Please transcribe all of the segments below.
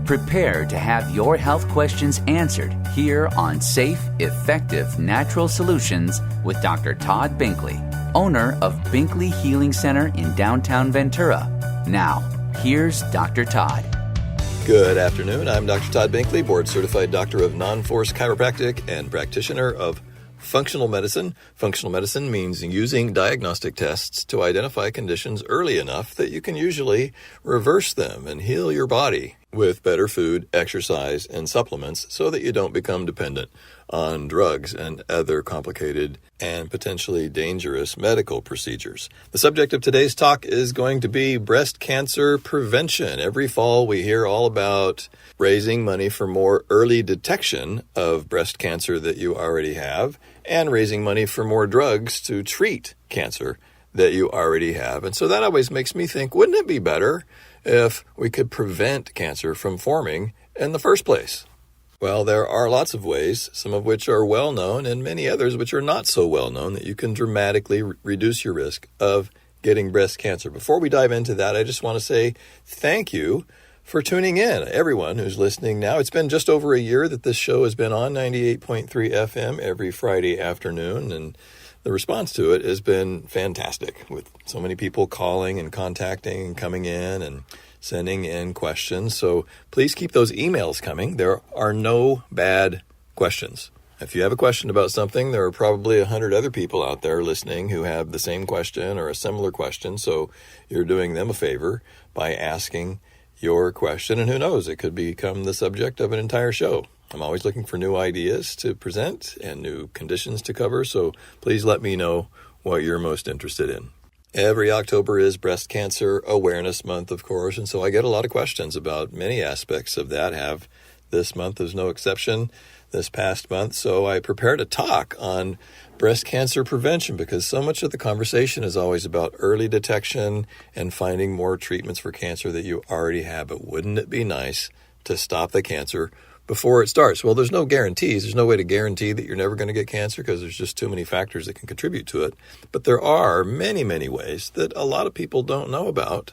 Prepare to have your health questions answered here on Safe, Effective Natural Solutions with Dr. Todd Binkley, owner of Binkley Healing Center in downtown Ventura. Now, here's Dr. Todd. Good afternoon. I'm Dr. Todd Binkley, board-certified doctor of non-force chiropractic and practitioner of functional medicine. Functional medicine means using diagnostic tests to identify conditions early enough that you can usually reverse them and heal your body with better food, exercise, and supplements so that you don't become dependent on drugs and other complicated and potentially dangerous medical procedures. The subject of today's talk is going to be breast cancer prevention. Every fall we hear all about raising money for more early detection of breast cancer that you already have and raising money for more drugs to treat cancer that you already have. And so that always makes me think, wouldn't it be better if we could prevent cancer from forming in the first place? Well, there are lots of ways, some of which are well known and many others which are not so well known, that you can dramatically reduce your risk of getting breast cancer. Before we dive into that, I just want to say thank you for tuning in, everyone who's listening now. It's been just over a year that this show has been on 98.3 FM every Friday afternoon, and the response to it has been fantastic, with so many people calling and contacting and coming in and sending in questions. So please keep those emails coming. There are no bad questions. If you have a question about something, there are probably 100 other people out there listening who have the same question or a similar question. So you're doing them a favor by asking your question. And who knows, it could become the subject of an entire show. I'm always looking for new ideas to present and new conditions to cover, so please let me know what you're most interested in. Every October is Breast Cancer Awareness Month, of course, and so I get a lot of questions about many aspects of that. This month is no exception, this past month, so I prepared a talk on breast cancer prevention because so much of the conversation is always about early detection and finding more treatments for cancer that you already have. But wouldn't it be nice to stop the cancer before it starts? Well, there's no guarantees. There's no way to guarantee that you're never going to get cancer because there's just too many factors that can contribute to it. But there are many, many ways that a lot of people don't know about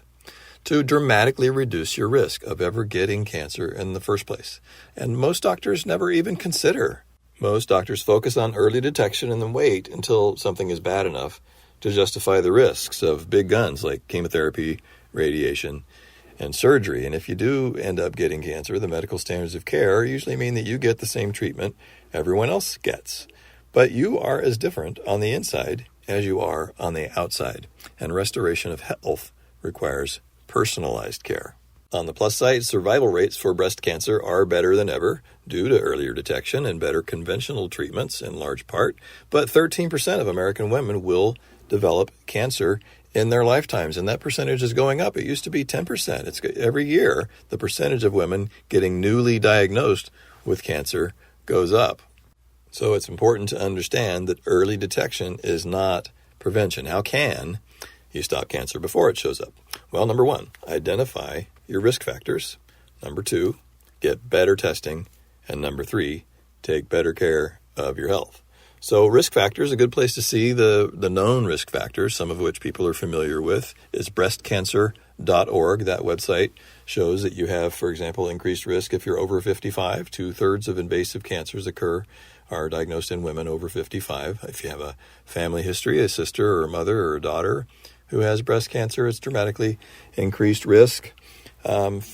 to dramatically reduce your risk of ever getting cancer in the first place. And most doctors never even consider. Most doctors focus on early detection and then wait until something is bad enough to justify the risks of big guns like chemotherapy, radiation, and surgery. And if you do end up getting cancer, the medical standards of care usually mean that you get the same treatment everyone else gets. But you are as different on the inside as you are on the outside. And restoration of health requires personalized care. On the plus side, survival rates for breast cancer are better than ever due to earlier detection and better conventional treatments in large part. But 13% of American women will develop cancer in their lifetimes, and that percentage is going up. It used to be 10%. Every year, the percentage of women getting newly diagnosed with cancer goes up. So it's important to understand that early detection is not prevention. How can you stop cancer before it shows up? Well, number one, identify your risk factors. Number two, get better testing. And number three, take better care of your health. So risk factors, a good place to see the known risk factors, some of which people are familiar with, is breastcancer.org. That website shows that you have, for example, increased risk if you're over 55. 2/3 of invasive cancers are diagnosed in women over 55. If you have a family history, a sister or a mother or a daughter who has breast cancer, it's dramatically increased risk.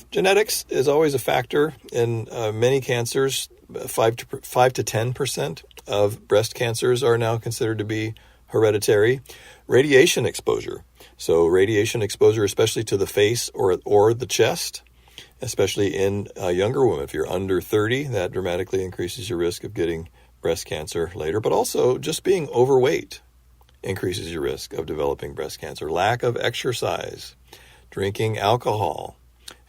Genetics is always a factor in many cancers. 5 to 10% of breast cancers are now considered to be hereditary. Radiation exposure. So radiation exposure, especially to the face or the chest, especially in younger women. If you're under 30, that dramatically increases your risk of getting breast cancer later. But also just being overweight increases your risk of developing breast cancer. Lack of exercise, drinking alcohol,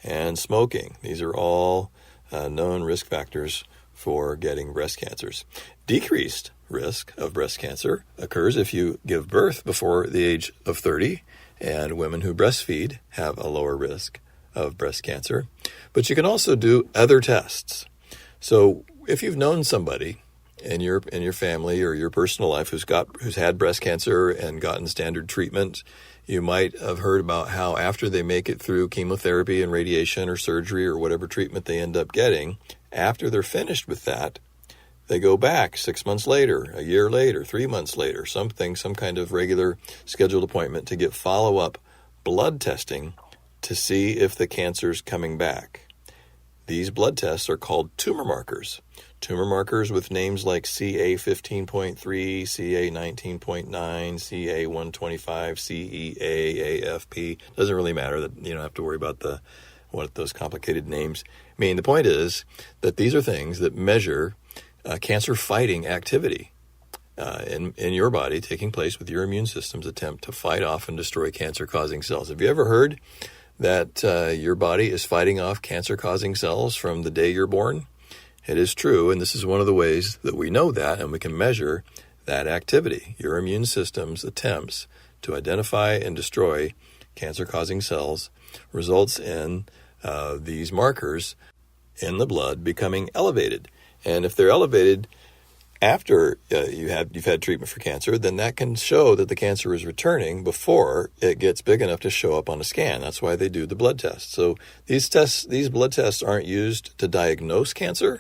and smoking. These are all known risk factors for getting breast cancers. Decreased risk of breast cancer occurs if you give birth before the age of 30, and women who breastfeed have a lower risk of breast cancer. But you can also do other tests. So if you've known somebody in your family or your personal life who's had breast cancer and gotten standard treatment. You might have heard about how after they make it through chemotherapy and radiation or surgery or whatever treatment they end up getting, after they're finished with that, they go back 6 months later, a year later, 3 months later, some kind of regular scheduled appointment to get follow-up blood testing to see if the cancer's coming back. These blood tests are called tumor markers. Tumor markers with names like CA15.3, CA19.9, CA125, CEA, AFP. Doesn't really matter. That you don't have to worry about what those complicated names mean. The point is that these are things that measure cancer-fighting activity in your body taking place with your immune system's attempt to fight off and destroy cancer-causing cells. Have you ever heard that your body is fighting off cancer-causing cells from the day you're born? It is true, and this is one of the ways that we know that, and we can measure that activity. Your immune system's attempts to identify and destroy cancer-causing cells results in these markers in the blood becoming elevated. And if they're elevated after you've had treatment for cancer, then that can show that the cancer is returning before it gets big enough to show up on a scan. That's why they do the blood test. So these blood tests aren't used to diagnose cancer.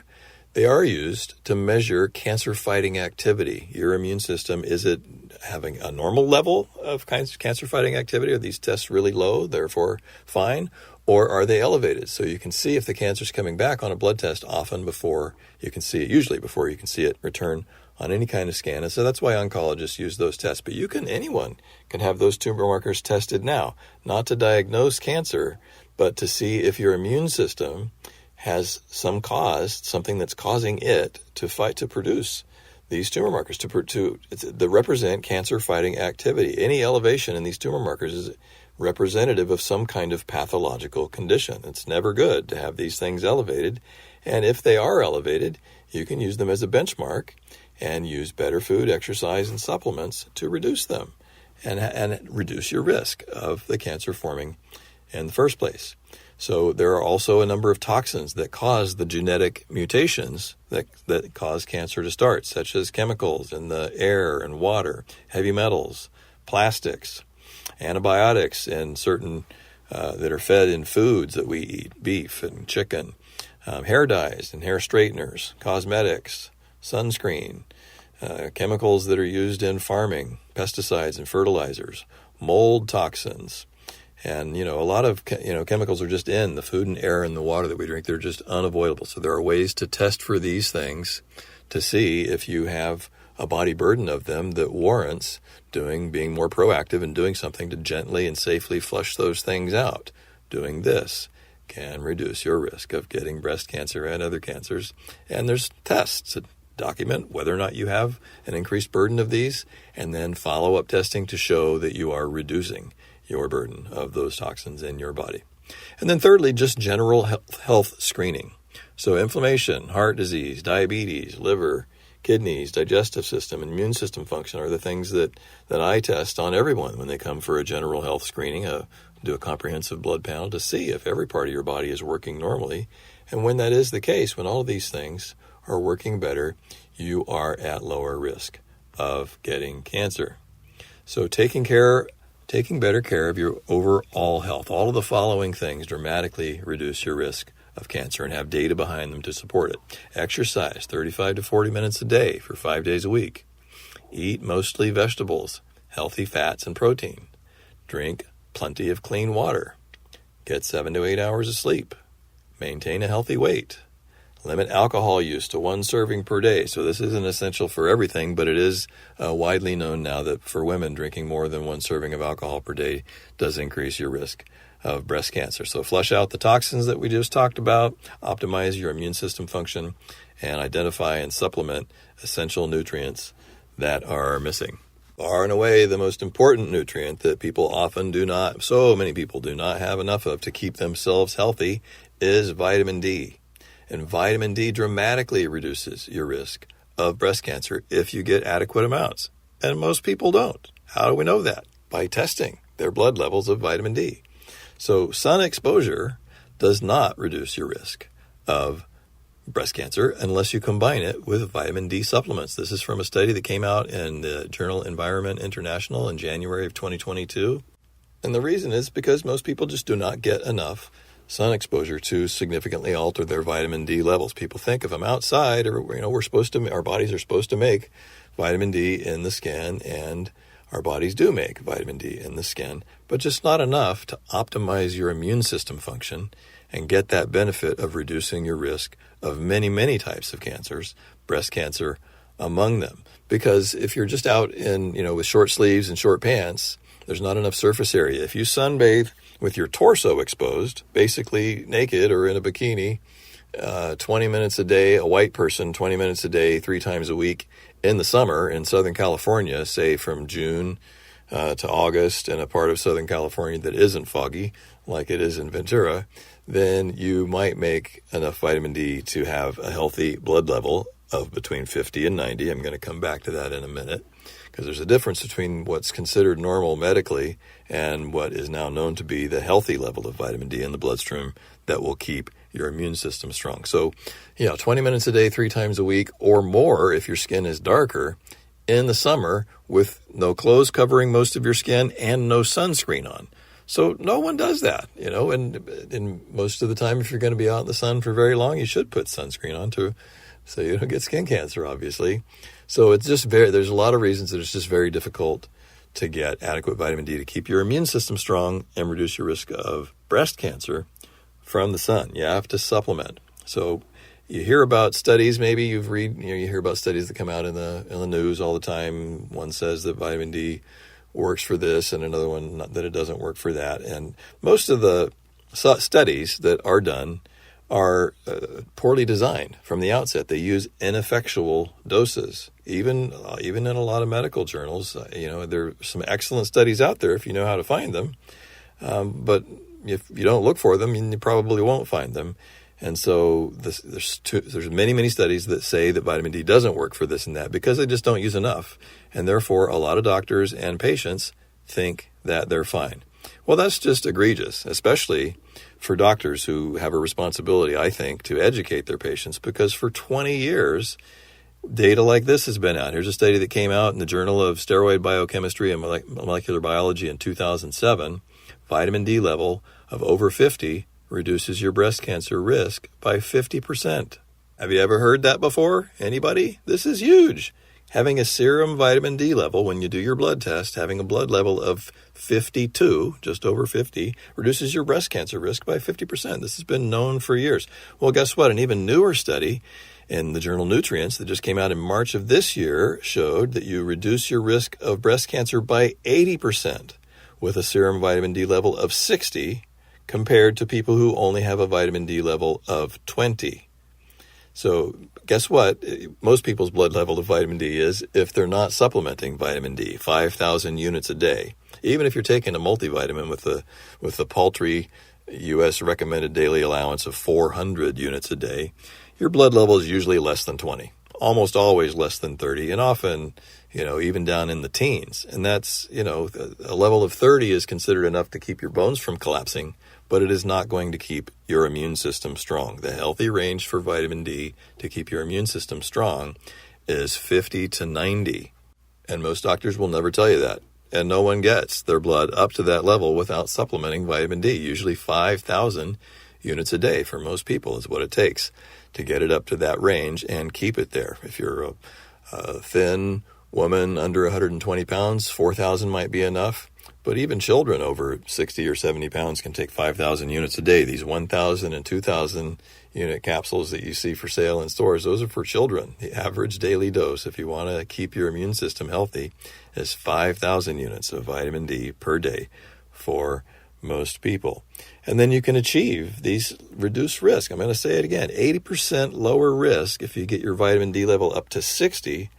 They are used to measure cancer-fighting activity. Your immune system, is it having a normal level of cancer-fighting activity? Are these tests really low, therefore fine? Or are they elevated? So you can see if the cancer's coming back on a blood test often before you can see it, usually before you can see it return on any kind of scan. And so that's why oncologists use those tests. But anyone can have those tumor markers tested now, not to diagnose cancer, but to see if your immune system has something that's causing it to produce these tumor markers that represent cancer-fighting activity. Any elevation in these tumor markers is representative of some kind of pathological condition. It's never good to have these things elevated. And if they are elevated, you can use them as a benchmark and use better food, exercise, and supplements to reduce them and reduce your risk of the cancer forming in the first place. So there are also a number of toxins that cause the genetic mutations that cause cancer to start, such as chemicals in the air and water, heavy metals, plastics, antibiotics in certain that are fed in foods that we eat, beef and chicken, hair dyes and hair straighteners, cosmetics, sunscreen, chemicals that are used in farming, pesticides and fertilizers, mold toxins. And, a lot of, chemicals are just in the food and air and the water that we drink. They're just unavoidable. So there are ways to test for these things to see if you have a body burden of them that warrants being more proactive and doing something to gently and safely flush those things out. Doing this can reduce your risk of getting breast cancer and other cancers. And there's tests to document whether or not you have an increased burden of these, and then follow-up testing to show that you are reducing your burden of those toxins in your body. And then thirdly, just general health screening. So inflammation, heart disease, diabetes, liver, kidneys, digestive system, and immune system function are the things that I test on everyone when they come for a general health screening, do a comprehensive blood panel to see if every part of your body is working normally. And when that is the case, when all of these things are working better, you are at lower risk of getting cancer. So taking better care of your overall health. All of the following things dramatically reduce your risk of cancer and have data behind them to support it. Exercise 35 to 40 minutes a day for 5 days a week. Eat mostly vegetables, healthy fats and protein. Drink plenty of clean water. Get 7 to 8 hours of sleep. Maintain a healthy weight. Limit alcohol use to 1 serving per day. So this isn't essential for everything, but it is widely known now that for women, drinking more than 1 serving of alcohol per day does increase your risk of breast cancer. So flush out the toxins that we just talked about, optimize your immune system function, and identify and supplement essential nutrients that are missing. Far and away, the most important nutrient that so many people do not have enough of to keep themselves healthy is vitamin D. And vitamin D dramatically reduces your risk of breast cancer if you get adequate amounts. And most people don't. How do we know that? By testing their blood levels of vitamin D. So sun exposure does not reduce your risk of breast cancer unless you combine it with vitamin D supplements. This is from a study that came out in the journal Environment International in January of 2022. And the reason is because most people just do not get enough sun exposure to significantly alter their vitamin D levels. People think if I'm outside, or our bodies are supposed to make vitamin D in the skin, and our bodies do make vitamin D in the skin, but just not enough to optimize your immune system function and get that benefit of reducing your risk of many, many types of cancers, breast cancer among them. Because if you're just out in, with short sleeves and short pants, there's not enough surface area. If you sunbathe with your torso exposed, basically naked or in a bikini, 20 minutes a day, a white person, 20 minutes a day, 3 times a week in the summer in Southern California, say from June to August, in a part of Southern California that isn't foggy like it is in Ventura, then you might make enough vitamin D to have a healthy blood level of between 50 and 90. I'm going to come back to that in a minute, because there's a difference between what's considered normal medically and what is now known to be the healthy level of vitamin D in the bloodstream that will keep your immune system strong. So, 20 minutes a day, 3 times a week or more if your skin is darker in the summer with no clothes covering most of your skin and no sunscreen on. So no one does that, and most of the time, if you're going to be out in the sun for very long, you should put sunscreen on so you don't get skin cancer, obviously. So it's just there's a lot of reasons that it's just very difficult to get adequate vitamin D to keep your immune system strong and reduce your risk of breast cancer from the sun. You have to supplement. So you hear about studies, maybe you hear about studies that come out in the news all the time. One says that vitamin D works for this, and another one that it doesn't work for that. And most of the studies that are done are poorly designed from the outset. They use ineffectual doses. Even in a lot of medical journals, there are some excellent studies out there if you know how to find them. But if you don't look for them, you probably won't find them. And so there's many, many studies that say that vitamin D doesn't work for this and that because they just don't use enough. And therefore, a lot of doctors and patients think that they're fine. Well, that's just egregious, especially for doctors who have a responsibility, I think, to educate their patients, because for 20 years, data like this has been out. Here's a study that came out in the Journal of Steroid Biochemistry and Molecular Biology in 2007. Vitamin D level of over 50 reduces your breast cancer risk by 50%. Have you ever heard that before? Anybody? This is huge. Having a serum vitamin D level, when you do your blood test, having a blood level of 52, just over 50, reduces your breast cancer risk by 50%. This has been known for years. Well, guess what? An even newer study in the journal Nutrients that just came out in March of this year showed that you reduce your risk of breast cancer by 80% with a serum vitamin D level of 60 compared to people who only have a vitamin D level of 20. So guess what? Most people's blood level of vitamin D is, if they're not supplementing vitamin D, 5,000 units a day. Even if you're taking a multivitamin with the paltry U.S. recommended daily allowance of 400 units a day, your blood level is usually less than 20, almost always less than 30, and often, even down in the teens. And that's, a level of 30 is considered enough to keep your bones from collapsing, but it is not going to keep your immune system strong. The healthy range for vitamin D to keep your immune system strong is 50 to 90. And most doctors will never tell you that. And no one gets their blood up to that level without supplementing vitamin D. Usually 5,000 units a day for most people is what it takes to get it up to that range and keep it there. If you're a thin woman under 120 pounds, 4,000 might be enough. But even children over 60 or 70 pounds can take 5,000 units a day. These 1,000 and 2,000 unit capsules that you see for sale in stores, those are for children. The average daily dose, if you want to keep your immune system healthy, is 5,000 units of vitamin D per day for most people. And then you can achieve these reduced risk. I'm going to say it again, 80% lower risk if you get your vitamin D level up to 60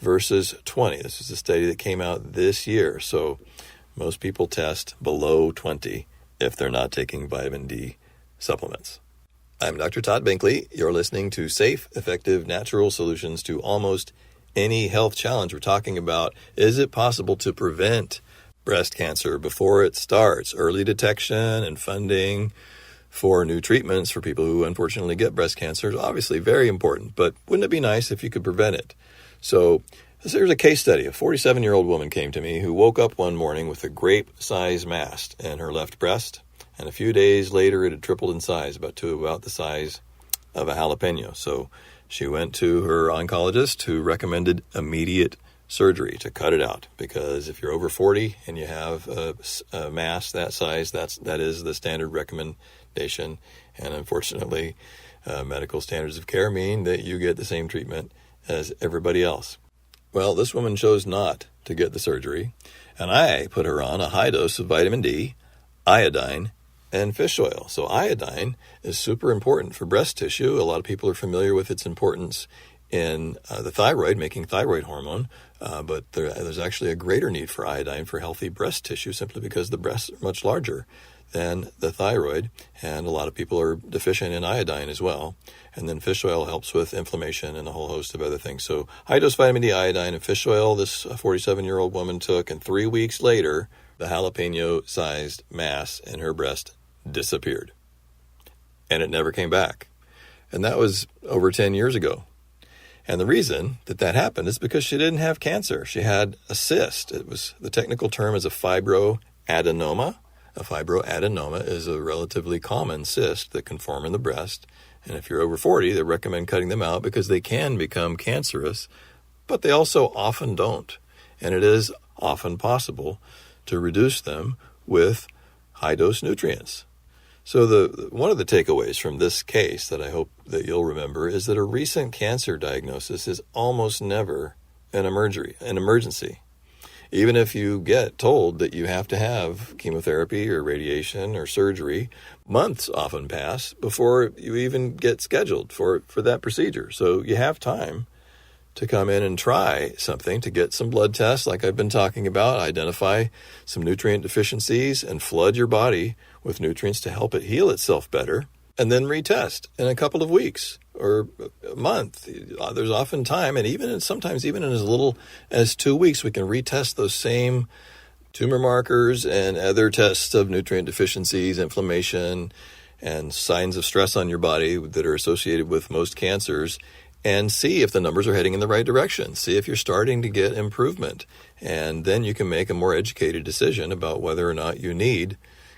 versus 20. This is a study that came out this year. So most people test below 20 if they're not taking vitamin D supplements. I'm Dr. Todd Binkley. You're listening to Safe, Effective, Natural Solutions to Almost Any Health Challenge. We're talking about, is it possible to prevent breast cancer before it starts? Early detection and funding for new treatments for people who unfortunately get breast cancer is obviously very important, but wouldn't it be nice if you could prevent it? So here's a case study. A 47-year-old woman came to me who woke up one morning with a grape-sized mass in her left breast, and a few days later it had tripled in size, about the size of a jalapeno. So she went to her oncologist, who recommended immediate surgery to cut it out, because if you're over 40 and you have a mass that size, that is the standard recommendation. And unfortunately, medical standards of care mean that you get the same treatment as everybody else. Well, this woman chose not to get the surgery, and I put her on a high dose of vitamin D, iodine, and fish oil. So iodine is super important for breast tissue. A lot of people are familiar with its importance in the thyroid, making thyroid hormone, but there's actually a greater need for iodine for healthy breast tissue, simply because the breasts are much larger than the thyroid, and a lot of people are deficient in iodine as well. And then fish oil helps with inflammation and a whole host of other things. So high-dose vitamin D, iodine, and fish oil this 47-year-old woman took, and 3 weeks later, the jalapeno-sized mass in her breast disappeared. And it never came back. And that was over 10 years ago. And the reason that happened is because she didn't have cancer. She had a cyst. The technical term is a fibroadenoma. A fibroadenoma is a relatively common cyst that can form in the breast. And if you're over 40, they recommend cutting them out because they can become cancerous, but they also often don't. And it is often possible to reduce them with high-dose nutrients. So one of the takeaways from this case that I hope that you'll remember is that a recent cancer diagnosis is almost never an emergency. Even if you get told that you have to have chemotherapy or radiation or surgery, months often pass before you even get scheduled for that procedure. So you have time to come in and try something, to get some blood tests like I've been talking about, identify some nutrient deficiencies, and flood your body with nutrients to help it heal itself better, and then retest in a couple of weeks or a month. There's often time, and sometimes even in as little as 2 weeks, we can retest those same tumor markers and other tests of nutrient deficiencies, inflammation, and signs of stress on your body that are associated with most cancers, and see if the numbers are heading in the right direction. See if you're starting to get improvement. And then you can make a more educated decision about whether or not you need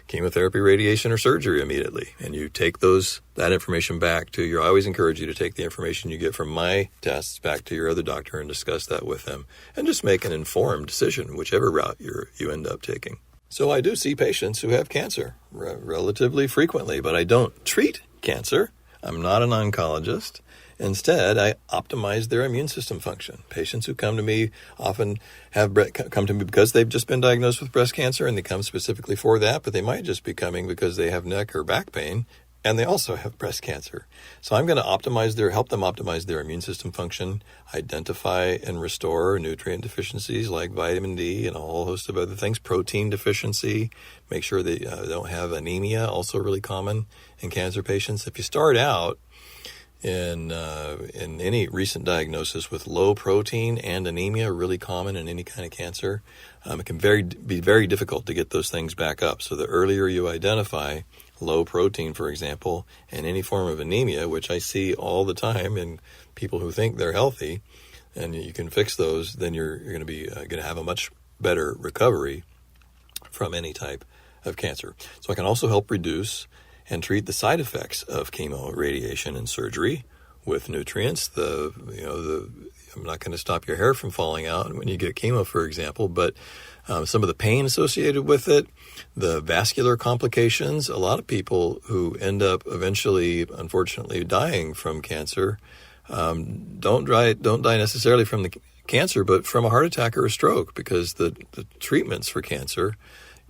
chemotherapy, radiation, or surgery immediately. And you take that information back I always encourage you to take the information you get from my tests back to your other doctor and discuss that with them. And just make an informed decision, whichever route you end up taking. So I do see patients who have cancer relatively frequently, but I don't treat cancer. I'm not an oncologist. Instead, I optimize their immune system function. Patients who come to me often come to me because they've just been diagnosed with breast cancer, and they come specifically for that, but they might just be coming because they have neck or back pain, and they also have breast cancer. So I'm going to help them optimize their immune system function, identify and restore nutrient deficiencies like vitamin D and a whole host of other things, protein deficiency, make sure they don't have anemia, also really common in cancer patients. If you start out in any recent diagnosis with low protein and anemia, really common in any kind of cancer, it can be very difficult to get those things back up. So the earlier you identify low protein, for example, and any form of anemia, which I see all the time in people who think they're healthy, and you can fix those, then you're going to be going to have a much better recovery from any type of cancer. So I can also help reduce and treat the side effects of chemo, radiation, and surgery with nutrients. I'm not going to stop your hair from falling out when you get chemo, for example, but some of the pain associated with it, the vascular complications. A lot of people who end up eventually, unfortunately, dying from cancer don't die necessarily from the cancer, but from a heart attack or a stroke, because the treatments for cancer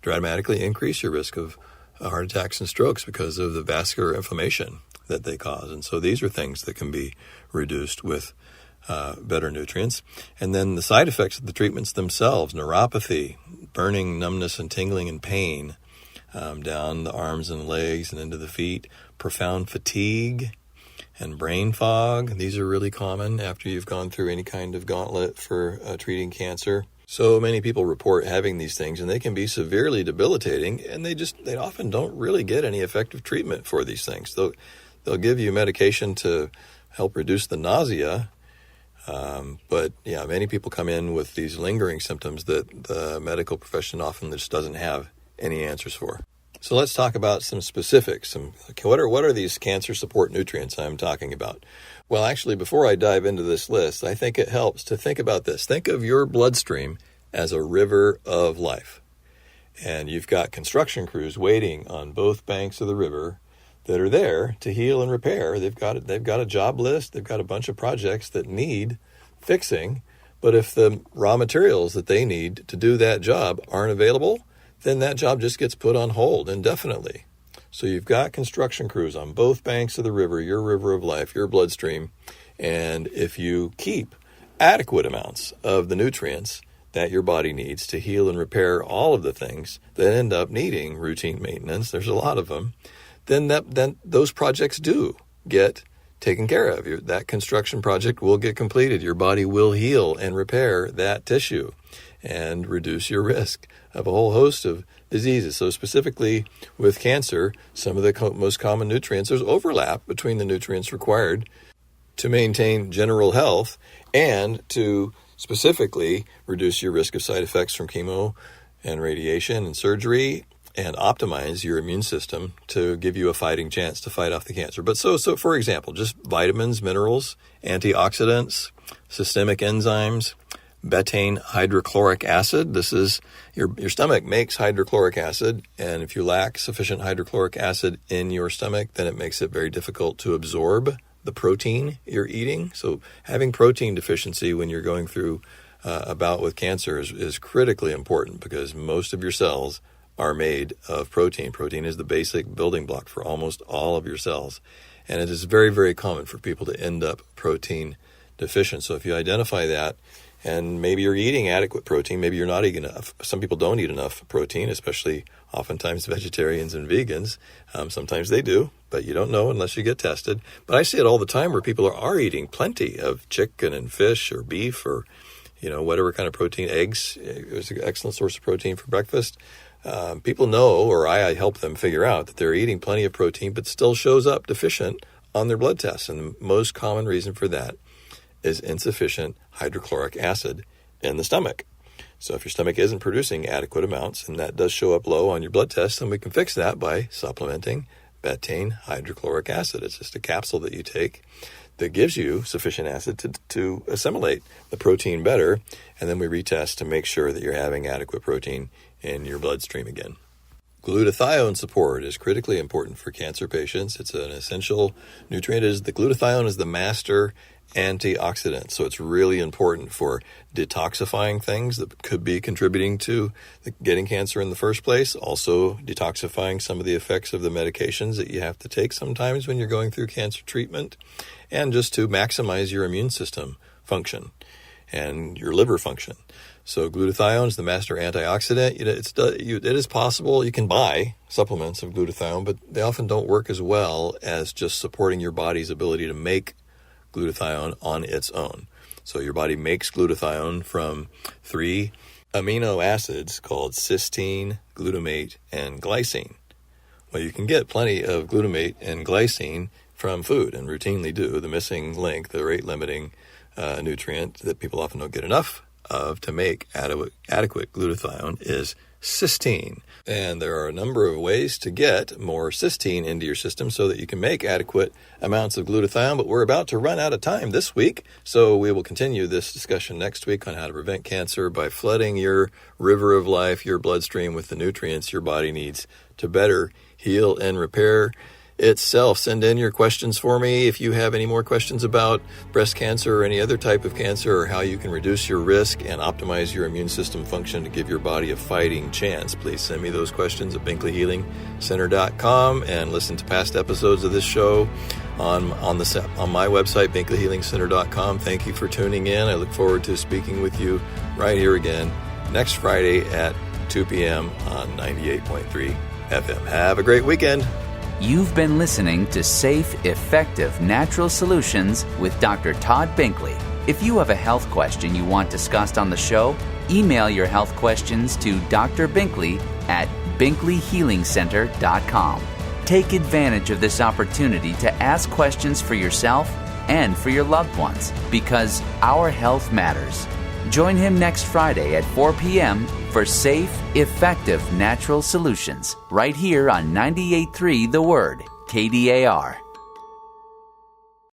dramatically increase your risk of heart attacks and strokes because of the vascular inflammation that they cause. And so these are things that can be reduced with better nutrients. And then the side effects of the treatments themselves: neuropathy, burning, numbness, and tingling and pain down the arms and legs and into the feet, profound fatigue, and brain fog. These are really common after you've gone through any kind of gauntlet for treating cancer. So many people report having these things, and they can be severely debilitating, and they often don't really get any effective treatment for these things. They'll give you medication to help reduce the nausea, but many people come in with these lingering symptoms that the medical profession often just doesn't have any answers for. So let's talk about some specifics. What are these cancer support nutrients I'm talking about? Well, actually, before I dive into this list, I think it helps to think about this. Think of your bloodstream as a river of life. And you've got construction crews waiting on both banks of the river that are there to heal and repair. They've got a job list. They've got a bunch of projects that need fixing. But if the raw materials that they need to do that job aren't available, then that job just gets put on hold indefinitely. So you've got construction crews on both banks of the river, your river of life, your bloodstream. And if you keep adequate amounts of the nutrients that your body needs to heal and repair all of the things that end up needing routine maintenance, there's a lot of them, then those projects do get taken care of. That construction project will get completed. Your body will heal and repair that tissue and reduce your risk of a whole host of diseases. So specifically with cancer, some of the most common nutrients, there's overlap between the nutrients required to maintain general health and to specifically reduce your risk of side effects from chemo and radiation and surgery and optimize your immune system to give you a fighting chance to fight off the cancer. But so for example, just vitamins, minerals, antioxidants, systemic enzymes, betaine hydrochloric acid. This is your stomach makes hydrochloric acid, and if you lack sufficient hydrochloric acid in your stomach, then it makes it very difficult to absorb the protein you're eating. So having protein deficiency when you're going through a bout with cancer is critically important because most of your cells are made of protein. Protein is the basic building block for almost all of your cells, and it is very, very common for people to end up protein deficient. So if you identify that, and maybe you're eating adequate protein, maybe you're not eating enough. Some people don't eat enough protein, especially oftentimes vegetarians and vegans. Sometimes they do, but you don't know unless you get tested. But I see it all the time where people are eating plenty of chicken and fish or beef or, whatever kind of protein. Eggs is an excellent source of protein for breakfast. People know, or I help them figure out that they're eating plenty of protein, but still shows up deficient on their blood tests. And the most common reason for that is insufficient hydrochloric acid in the stomach. So if your stomach isn't producing adequate amounts, and that does show up low on your blood test, then we can fix that by supplementing betaine hydrochloric acid. It's just a capsule that you take that gives you sufficient acid to assimilate the protein better, and then we retest to make sure that you're having adequate protein in your bloodstream again. Glutathione support is critically important for cancer patients. It's an essential nutrient. The glutathione is the master antioxidant, so it's really important for detoxifying things that could be contributing to getting cancer in the first place, also detoxifying some of the effects of the medications that you have to take sometimes when you're going through cancer treatment, and just to maximize your immune system function and your liver function. So glutathione is the master antioxidant. It is possible you can buy supplements of glutathione, but they often don't work as well as just supporting your body's ability to make glutathione on its own. So your body makes glutathione from 3 amino acids called cysteine, glutamate, and glycine. Well, you can get plenty of glutamate and glycine from food, and routinely do. The missing link, the rate-limiting nutrient that people often don't get enough of to make adequate glutathione is cysteine. And there are a number of ways to get more cysteine into your system so that you can make adequate amounts of glutathione, but we're about to run out of time this week, so we will continue this discussion next week on how to prevent cancer by flooding your river of life, your bloodstream, with the nutrients your body needs to better heal and repair itself. Send in your questions for me if you have any more questions about breast cancer or any other type of cancer, or how you can reduce your risk and optimize your immune system function to give your body a fighting chance. Please send me those questions at BinkleyHealingCenter.com, and listen to past episodes of this show on my website, BinkleyHealingCenter.com. Thank you for tuning in. I look forward to speaking with you right here again next Friday at 2 p.m. on 98.3 FM. Have a great weekend. You've been listening to Safe, Effective Natural Solutions with Dr. Todd Binkley. If you have a health question you want discussed on the show, Email your health questions to Dr. Binkley at BinkleyHealingCenter.com. Take advantage of this opportunity to ask questions for yourself and for your loved ones, because our health matters. Join him next Friday at 4 p.m. for safe, effective natural solutions, right here on 98.3 The Word, KDAR.